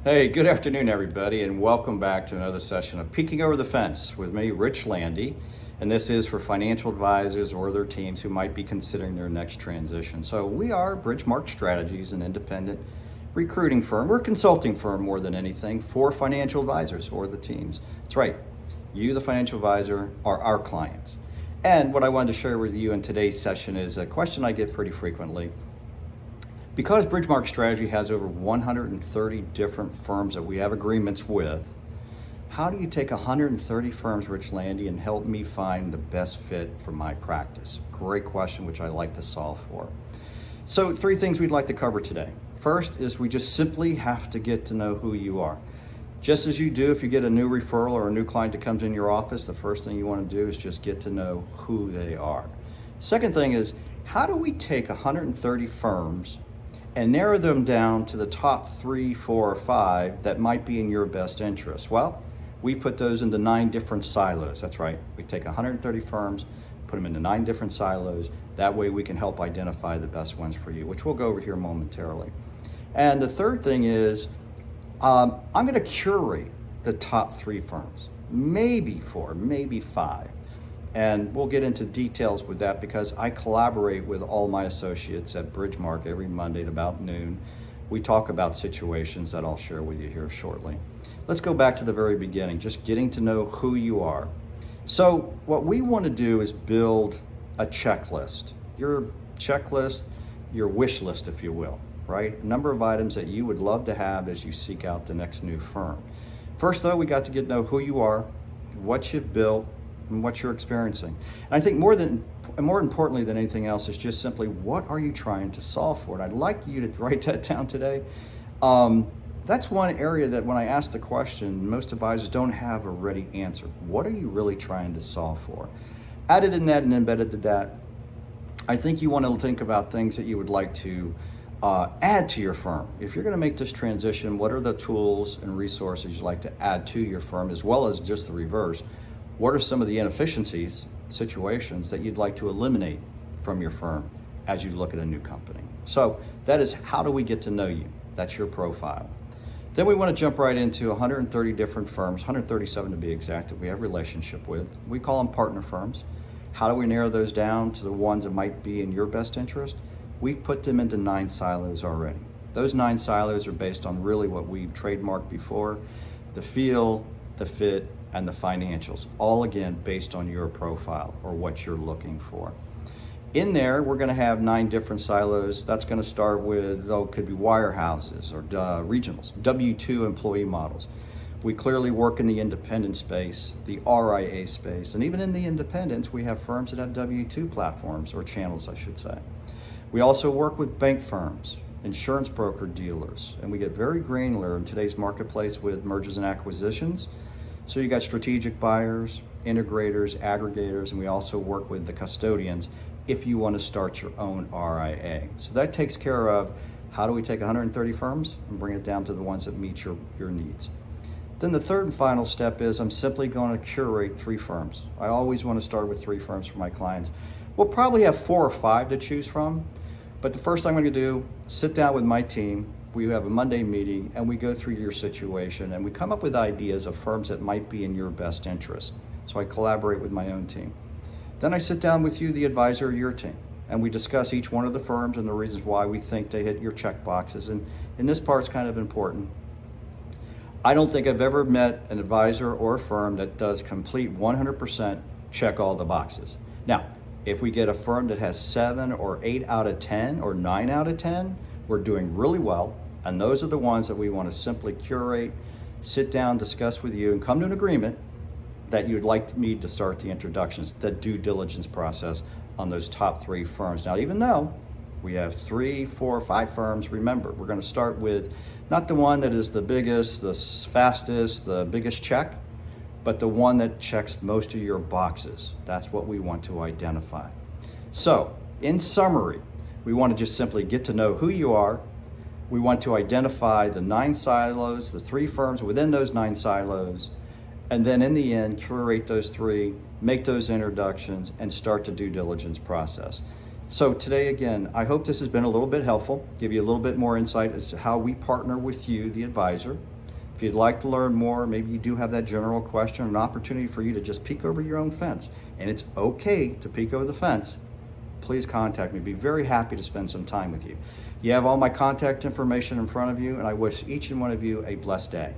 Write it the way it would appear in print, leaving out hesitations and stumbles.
Hey, good afternoon, everybody, and welcome back to another session of Peeking Over the Fence with me, Rich Landy. And this is for financial advisors or their teams who might be considering their next transition. So we are Bridgemark Strategies, an independent recruiting firm. We're a consulting firm more than anything for financial advisors or the teams. That's right. You, the financial advisor, are our clients. And what I wanted to share with you in today's session is a question I get pretty frequently. Because Bridgemark Strategy has over 130 different firms that we have agreements with, how do you take 130 firms, Rich Landy, and help me find the best fit for my practice? Great question, which I like to solve for. So 3 things we'd like to cover today. First is we just simply have to get to know who you are. Just as you do if you get a new referral or a new client that comes in your office, the first thing you want to do is just get to know who they are. Second thing is, how do we take 130 firms and narrow them down to the top 3, 4, or 5 that might be in your best interest? Well, we put those into 9 different silos. That's right. We take 130 firms, put them into 9 different silos. That way we can help identify the best ones for you, which we'll go over here momentarily. And the third thing is, I'm going to curate the top 3 firms, maybe 4, maybe 5. And we'll get into details with that because I collaborate with all my associates at Bridgemark every Monday at about noon. We talk about situations that I'll share with you here shortly. Let's go back to the very beginning, just getting to know who you are. So what we want to do is build a checklist, your checklist, your wish list, if you will, right? A number of items that you would love to have as you seek out the next new firm. First, though, we got to get to know who you are, what you've built, and what you're experiencing. And I think more importantly than anything else is just simply, what are you trying to solve for? And I'd like you to write that down today. That's one area that when I ask the question, most advisors don't have a ready answer. What are you really trying to solve for? Added in that and embedded to that, I think you want to think about things that you would like to add to your firm. If you're going to make this transition, what are the tools and resources you'd like to add to your firm, as well as just the reverse? What are some of the inefficiencies, situations that you'd like to eliminate from your firm as you look at a new company? So that is, how do we get to know you? That's your profile. Then we want to jump right into 130 different firms, 137 to be exact, that we have a relationship with. We call them partner firms. How do we narrow those down to the ones that might be in your best interest? We've put them into 9 silos already. Those 9 silos are based on really what we've trademarked before: the feel, the fit, and the financials, all again based on your profile or what you're looking for. In there, we're going to have 9 different silos. That's going to start with, it could be wirehouses or regionals, W-2 employee models. We clearly work in the independent space, the RIA space, and even in the independents, we have firms that have W-2 platforms, or channels, I should say. We also work with bank firms, insurance broker dealers, and we get very granular in today's marketplace with mergers and acquisitions. So you got strategic buyers, integrators, aggregators, and we also work with the custodians if you want to start your own RIA. So that takes care of, how do we take 130 firms and bring it down to the ones that meet your needs. Then the third and final step is, I'm simply going to curate 3 firms. I always want to start with 3 firms for my clients. We'll probably have 4 or 5 to choose from, but the first thing I'm going to do, sit down with my team. We have a Monday meeting and we go through your situation and we come up with ideas of firms that might be in your best interest. So I collaborate with my own team. Then I sit down with you, the advisor of your team, and we discuss each one of the firms and the reasons why we think they hit your check boxes. And this part's kind of important. I don't think I've ever met an advisor or a firm that does complete 100% check all the boxes. Now, if we get a firm that has 7 or 8 out of 10 or 9 out of 10, we're doing really well. And those are the ones that we want to simply curate, sit down, discuss with you, and come to an agreement that you'd like me to start the introductions, the due diligence process on those top 3 firms. Now, even though we have 3, 4, 5 firms, remember, we're going to start with not the one that is the biggest, the fastest, the biggest check, but the one that checks most of your boxes. That's what we want to identify. So, in summary, we want to just simply get to know who you are. We want to identify the 9 silos, the 3 firms within those 9 silos, and then in the end, curate those 3, make those introductions, and start the due diligence process. So today, again, I hope this has been a little bit helpful, give you a little bit more insight as to how we partner with you, the advisor, If you'd like to learn more, maybe you do have that general question, an opportunity for you to just peek over your own fence, and it's okay to peek over the fence, please contact me. I'd be very happy to spend some time with you. You have all my contact information in front of you, and I wish each and one of you a blessed day.